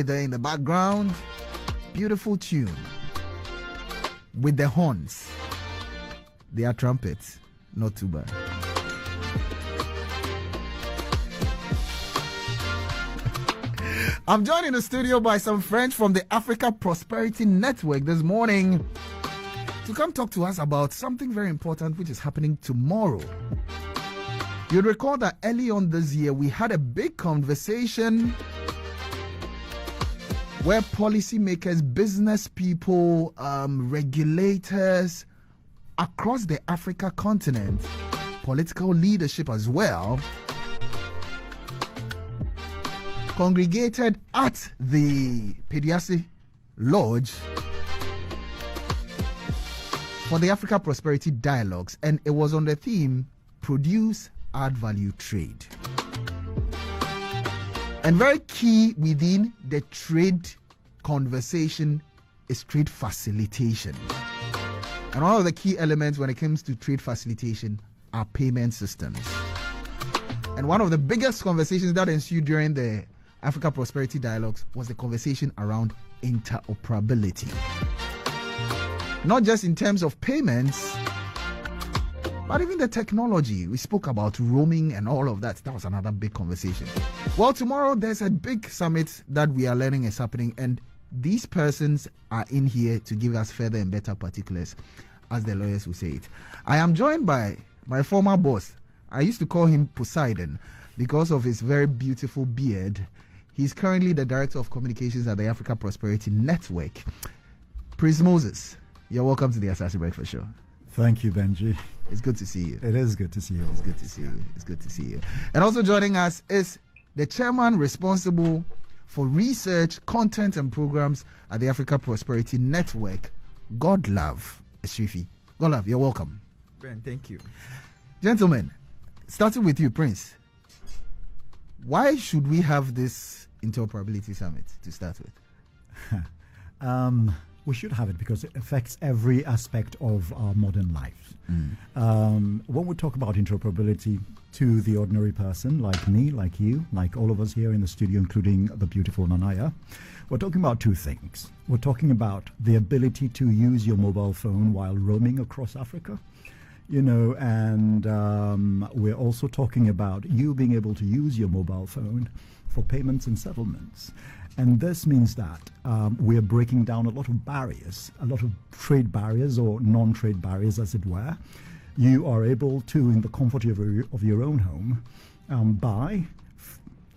There in the background, beautiful tune with the horns. They are trumpets, not too bad. I'm joined in the studio by some friends from the Africa Prosperity Network this morning to come talk to us about something very important which is happening tomorrow. You'll recall that early on this year we had a big conversation where policymakers, business people, regulators across the Africa continent, political leadership as well, congregated at the Pediasi Lodge for the Africa Prosperity Dialogues, and it was on the theme Produce, Add Value, Trade. And very key within the trade conversation is trade facilitation. And one of the key elements when it comes to trade facilitation are payment systems. And one of the biggest conversations that ensued during the Africa Prosperity Dialogues was the conversation around interoperability. Not just in terms of payments, but even the technology. We spoke about roaming and all of that. That was another big conversation. Well, tomorrow there's a big summit that we are learning is happening, and these persons are in here to give us further and better particulars, as the lawyers will say it. I am joined by my former boss. I used to call him Poseidon because of his very beautiful beard. He's currently the Director of Communications at the Africa Prosperity Network. Prince Moses, you're welcome to the Asaase Breakfast Show. Thank you, Benji. It's good to see you. It is good to see you. It's good to see you. It's good to see you. And also joining us is the chairman responsible for research, content, and programs at the Africa Prosperity Network, Godlove, Asirifi. Godlove, you're welcome. Ben, thank you. Gentlemen, starting with you, Prince. Why should we have this Interoperability Summit to start with? We should have it because it affects every aspect of our modern life. When we talk about interoperability to the ordinary person, like me, like you, like all of us here in the studio, including the beautiful Nanaya, we're talking about two things. We're talking about the ability to use your mobile phone while roaming across Africa, and we're also talking about you being able to use your mobile phone for payments and settlements. And this means that we're breaking down a lot of barriers, a lot of trade barriers or non-trade barriers, as it were. You are able to, in the comfort of your own home, buy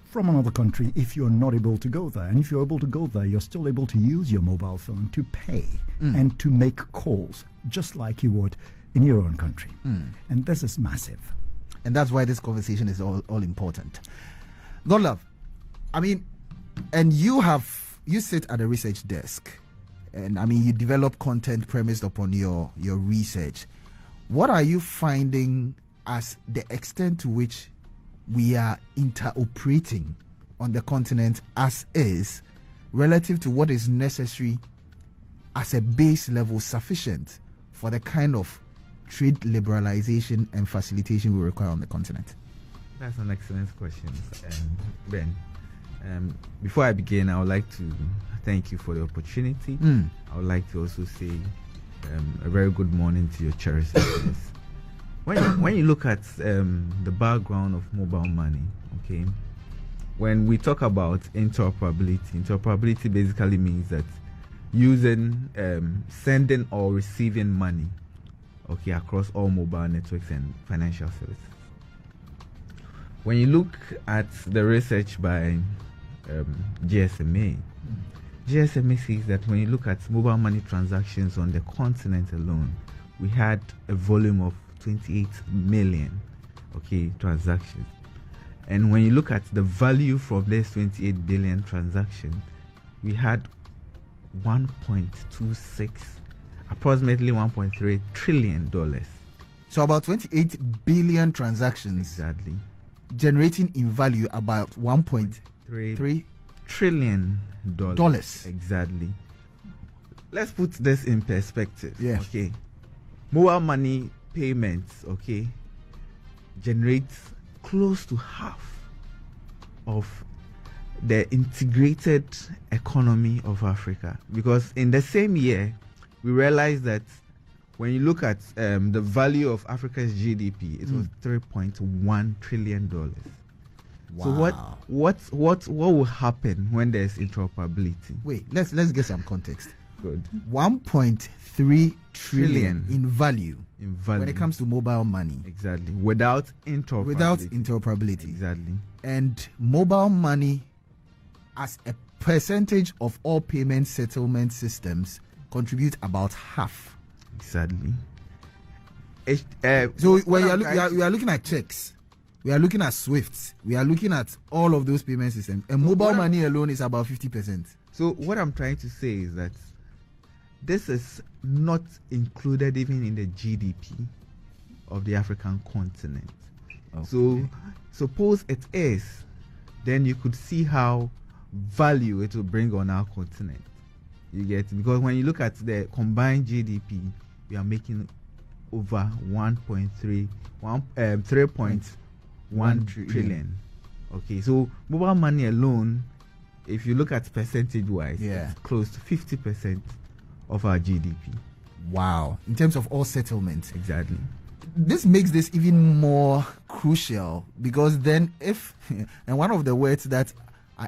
from another country if you're not able to go there. And if you're able to go there, you're still able to use your mobile phone to pay and to make calls, just like you would in your own country. And this is massive. And that's why this conversation is all important. Godlove, and you sit at a research desk, and you develop content premised upon your research. What are you finding as the extent to which we are interoperating on the continent as is, relative to what is necessary as a base level sufficient for the kind of trade liberalization and facilitation we require on the continent? That's an excellent question, Ben. Before I begin, I would like to thank you for the opportunity. I would like to also say a very good morning to your cherished listeners. When you look at the background of mobile money, okay, when we talk about interoperability basically means that using, sending or receiving money, okay, across all mobile networks and financial services. When you look at the research by GSMA says that when you look at mobile money transactions on the continent alone, we had a volume of 28 million, transactions. And when you look at the value from this 28 billion transactions, we had 1.26, approximately $1.3 trillion. So about 28 billion transactions. Exactly. Generating in value about 1.3 trillion dollars. Exactly. Let's put this in perspective. Yeah. Okay. Mobile money payments, generates close to half of the integrated economy of Africa, because in the same year we realized that when you look at the value of Africa's GDP, it was $3.1 trillion. Wow. So what will happen when there's interoperability? Wait, let's get some context. Good. 1.3 trillion in value when it comes to mobile money. Exactly. Without interoperability. Exactly. And mobile money, as a percentage of all payment settlement systems, contribute about half. Exactly. So when we are looking at checks, we are looking at SWIFT, we are looking at all of those payment systems, and mobile money alone is about 50%. So what I'm trying to say is that this is not included even in the GDP of the African continent. Okay. So suppose it is, then you could see how value it will bring on our continent. You get it? Because when you look at the combined GDP, we are making over 3.1 trillion. Okay, so mobile money alone, if you look at percentage wise, it's close to 50% of our GDP. Wow. In terms of all settlements. Exactly. This makes this even more crucial, because then and one of the words that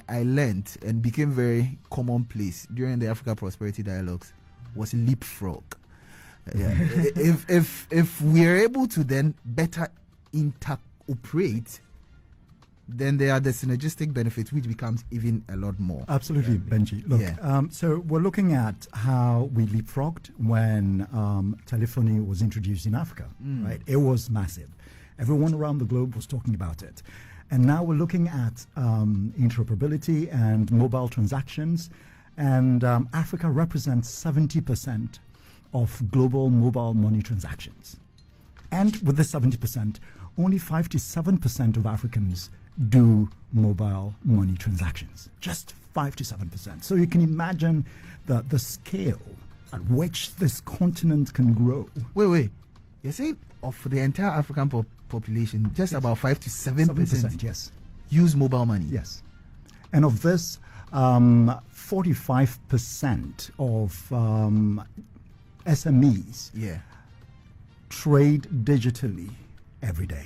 I learned and became very commonplace during the Africa Prosperity Dialogues was leapfrog. If we're able to then better interoperate, then there are the synergistic benefits, which becomes even a lot more. Absolutely, Benji. Look, so we're looking at how we leapfrogged when telephony was introduced in Africa, right? It was massive. Everyone around the globe was talking about it. And now we're looking at interoperability and mobile transactions. And Africa represents 70% of global mobile money transactions. And with the 70%, only 5 to 7% of Africans do mobile money transactions. Just 5 to 7%. So you can imagine the scale at which this continent can grow. Wait. You're saying of the entire African population, just about 5 to 7%, yes, use mobile money? Yes. And of this, 45% of SMEs trade digitally every day.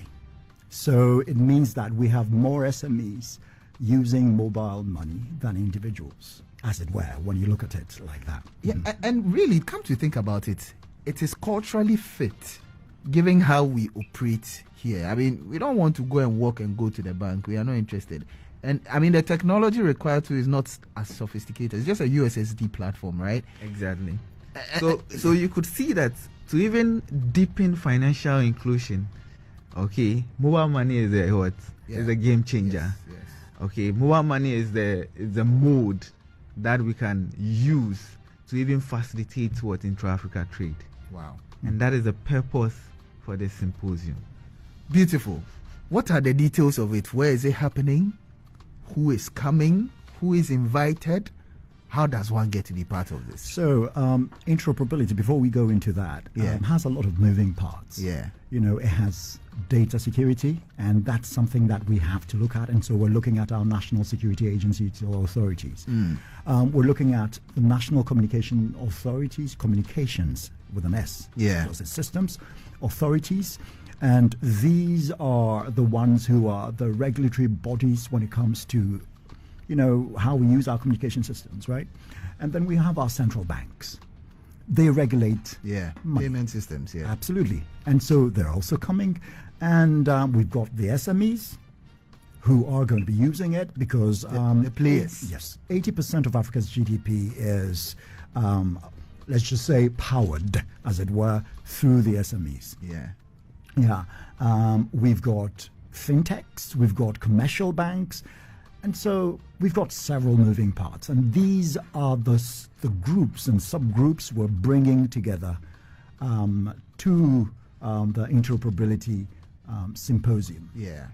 So it means that we have more SMEs using mobile money than individuals, as it were, when you look at it like that. Yeah, and really, come to think about it, it is culturally fit, given how we operate here. I mean, we don't want to go and walk and go to the bank. We are not interested. And I mean, the technology required to is not as sophisticated. It's just a USSD platform, right? Exactly. So you could see that to even deepen financial inclusion, okay, mobile money is a game changer. Yes. Okay, mobile money is the mode that we can use to even facilitate intra-Africa trade. Wow. And that is the purpose for the symposium. Beautiful. What are the details of it? Where is it happening? Who is coming? Who is invited? How does one get to be part of this? So, interoperability, before we go into that, has a lot of moving parts. Yeah. You know, it has data security, and that's something that we have to look at. And so we're looking at our national security agencies or authorities. We're looking at the national communication authorities, communications with an S. Yeah. Those are systems, authorities. And these are the ones who are the regulatory bodies when it comes to, you know, how we use our communication systems, right? And then we have our central banks. They regulate payment systems. Yeah, absolutely. And so they're also coming. And we've got the SMEs who are going to be using it because the players. Yes, 80% of Africa's GDP is, let's just say, powered, as it were, through the SMEs. Yeah. We've got fintechs, we've got commercial banks, and so we've got several moving parts. And these are the groups and subgroups we're bringing together to the Interoperability Symposium. Yeah.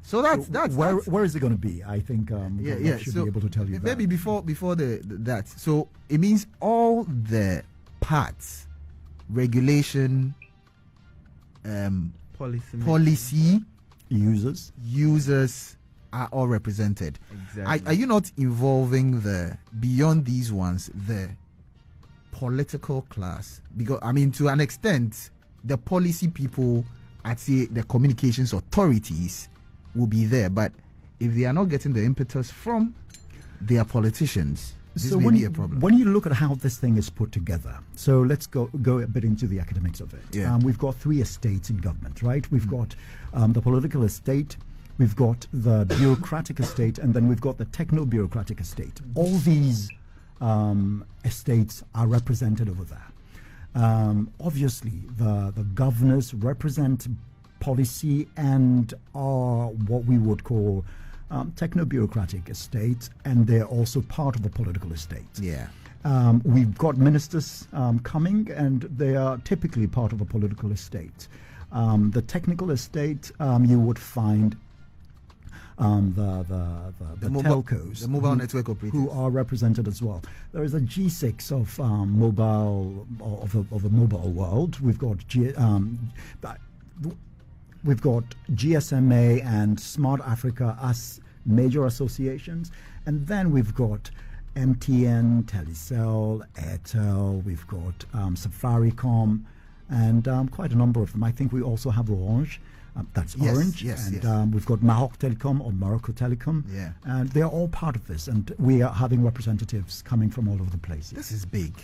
So that's where is it going to be? I think should be able to tell you that. Maybe before that. So it means all the parts, regulation, policy, users, are all represented. Exactly. Are you not involving beyond these ones, the political class? Because, I mean, to an extent, the policy people, I'd say the communications authorities will be there. But if they are not getting the impetus from their politicians, this may be a problem. When you look at how this thing is put together, so let's go a bit into the academics of it. Yeah. We've got three estates in government, right? We've got the political estate, we've got the bureaucratic estate, and then we've got the techno-bureaucratic estate. All these estates are represented over there. Obviously, the governors represent policy and are what we would call techno-bureaucratic estates, and they're also part of the political estate. Yeah. We've got ministers coming, and they are typically part of a political estate. The technical estate, you would find the telcos, the mobile network operators, who are represented as well. There is a G6 of mobile of a mobile world. We've got GSMA and Smart Africa as major associations, and then we've got MTN, Telecel, Airtel, we've got Safaricom, and quite a number of them. I think we also have Orange. That's Orange. And we've got Maroc Telecom or Morocco Telecom. Yeah. And they're all part of this, and we are having representatives coming from all over the place. This is big.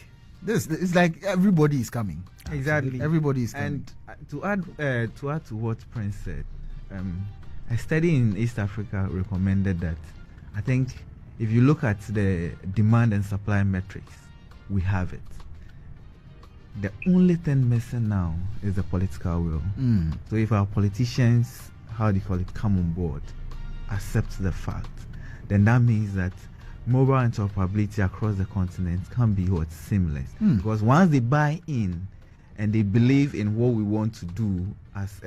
It's like everybody is coming. Exactly. Everybody is coming. And to add to what Prince said, a study in East Africa recommended that, I think if you look at the demand and supply metrics, we have it. The only thing missing now is the political will. So if our politicians, come on board, accept the fact, then that means that mobile interoperability across the continent can be seamless. Because once they buy in and they believe in what we want to do as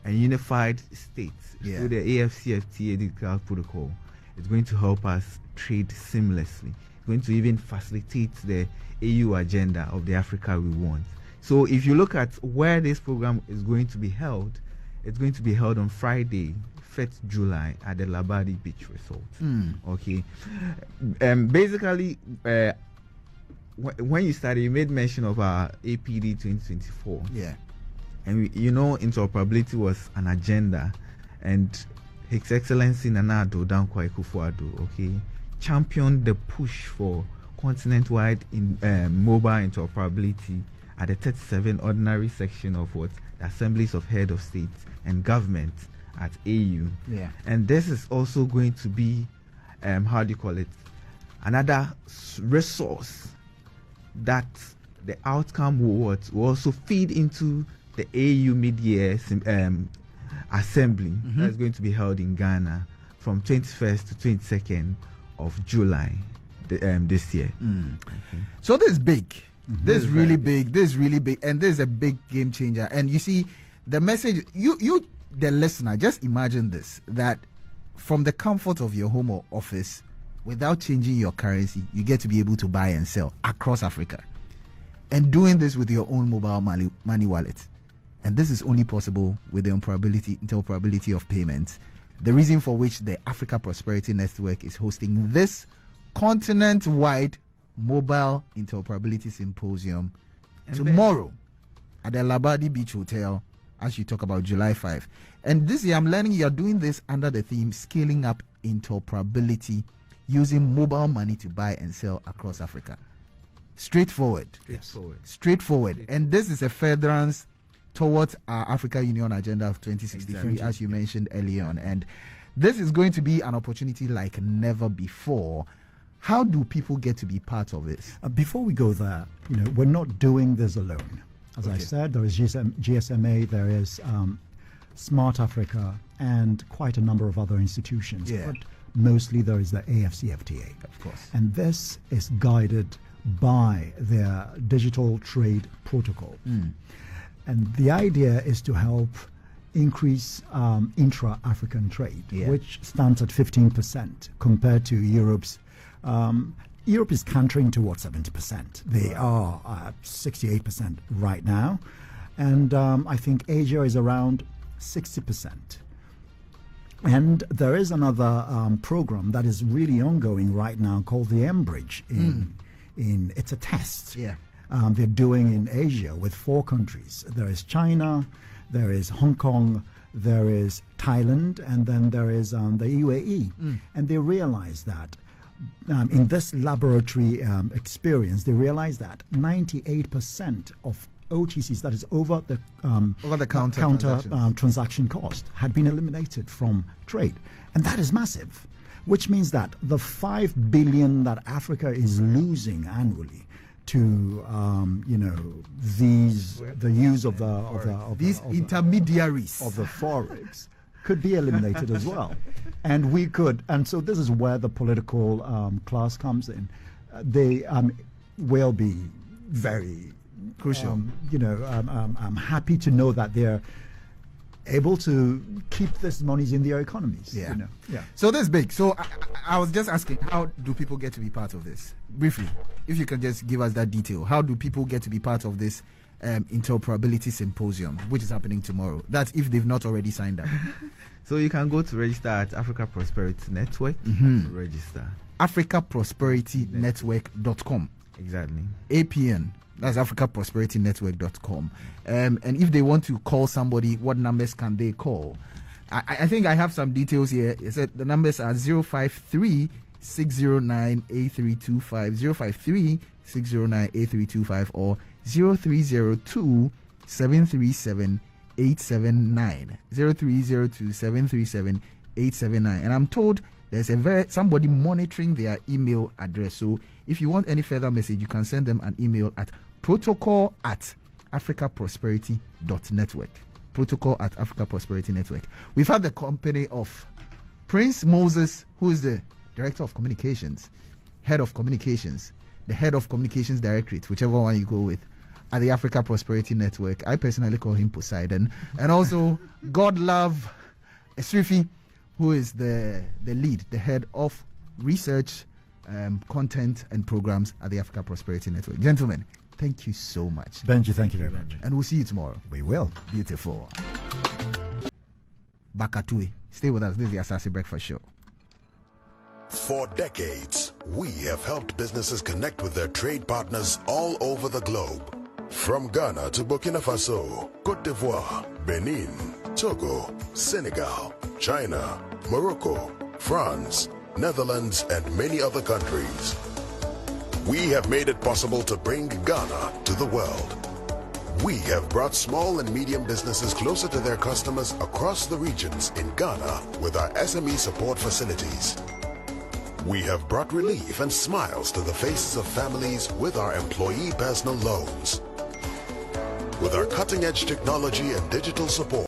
a unified state through the AFCFTA, the cloud protocol, it's going to help us trade seamlessly. It's going to even facilitate the AU agenda of the Africa we want. So if you look at where this program is going to be held, it's going to be held on Friday, 5th July at the Labadi Beach Resort. Okay. Basically, when you started, you made mention of our APD 2024. Yeah. And interoperability was an agenda, and His Excellency Nana Addo Dankwa Akufo-Addo, okay, championed the push for continent-wide mobile interoperability at the 37 ordinary section of the Assemblies of Head of States and Government at AU. Yeah. And this is also going to be, another resource that the outcome will also feed into the AU mid-year assembly that's going to be held in Ghana from 21st to 22nd of July this year. Okay. So this is big. This is really big. This is really big, and this is a big game changer. And you see, the message, you the listener, just imagine this, that from the comfort of your home or office, without changing your currency, you get to be able to buy and sell across Africa, and doing this with your own mobile money wallet. And this is only possible with the interoperability of payments, the reason for which the Africa Prosperity Network is hosting this continent-wide mobile interoperability symposium tomorrow at the Labadi Beach Hotel, as you talk about July 5. And this year I'm learning you're doing this under the theme scaling up interoperability using mobile money to buy and sell across Africa. Straightforward. And this is a furtherance towards our Africa Union agenda of 2063, as you mentioned earlier on. And this is going to be an opportunity like never before. How do people get to be part of this? Before we go there, we're not doing this alone. As I said, there is GSMA, there is Smart Africa, and quite a number of other institutions. Yeah. But mostly there is the AFCFTA. Of course. And this is guided by their digital trade protocol. And the idea is to help increase intra-African trade, which stands at 15% compared to Europe's. Europe is cantering towards 70%. They are at 68% right now. And I think Asia is around 60%. And there is another program that is really ongoing right now called the M-Bridge. It's a test. Yeah. They're doing in Asia with 4 countries. There is China, there is Hong Kong, there is Thailand, and then there is the UAE. And they realize that in this laboratory experience, they realize that 98% of OTCs, that is over the counter transaction cost, had been eliminated from trade. And that is massive, which means that the 5 billion that Africa is losing annually to the use of these intermediaries of the forex could be eliminated as well. And we could, and so this is where the political class comes in. They will be very crucial. I'm happy to know that they're able to keep this monies in their economies. Yeah. Yeah. So that's big. So I was just asking, how do people get to be part of this? Briefly, if you can just give us that detail. How do people get to be part of this Interoperability Symposium, which is happening tomorrow? That's if they've not already signed up. So you can go to register at Africa Prosperity Network. Register. AfricaProsperityNetwork.com. Exactly. APN. That's AfricaProsperityNetwork.com. And if they want to call somebody, what numbers can they call? I think I have some details here. It said the numbers are 053 609 8325, 053 609 8325, or 0302 737 879, 0302 737 879. And I'm told there's somebody monitoring their email address. So if you want any further message, you can send them an email at protocol@africaprosperity.network. Protocol@africaprosperitynetwork. We've had the company of Prince Moses, who is the Director of Communications, Head of Communications, the Head of Communications Directorate, whichever one you go with, at the Africa Prosperity Network. I personally call him Poseidon. And also Godlove Asirifi, who is the lead, the Head of Research, Content and Programs at the Africa Prosperity Network. Gentlemen, thank you so much. Benji, thank you very much. And we'll see you tomorrow. We will. Beautiful. Bakatui. Stay with us. This is the Asaase Breakfast Show. For decades, we have helped businesses connect with their trade partners all over the globe. From Ghana to Burkina Faso, Cote d'Ivoire, Benin, Togo, Senegal, China, Morocco, France, Netherlands, and many other countries. We have made it possible to bring Ghana to the world. We have brought small and medium businesses closer to their customers across the regions in Ghana with our SME support facilities. We have brought relief and smiles to the faces of families with our employee personal loans. With our cutting-edge technology and digital support,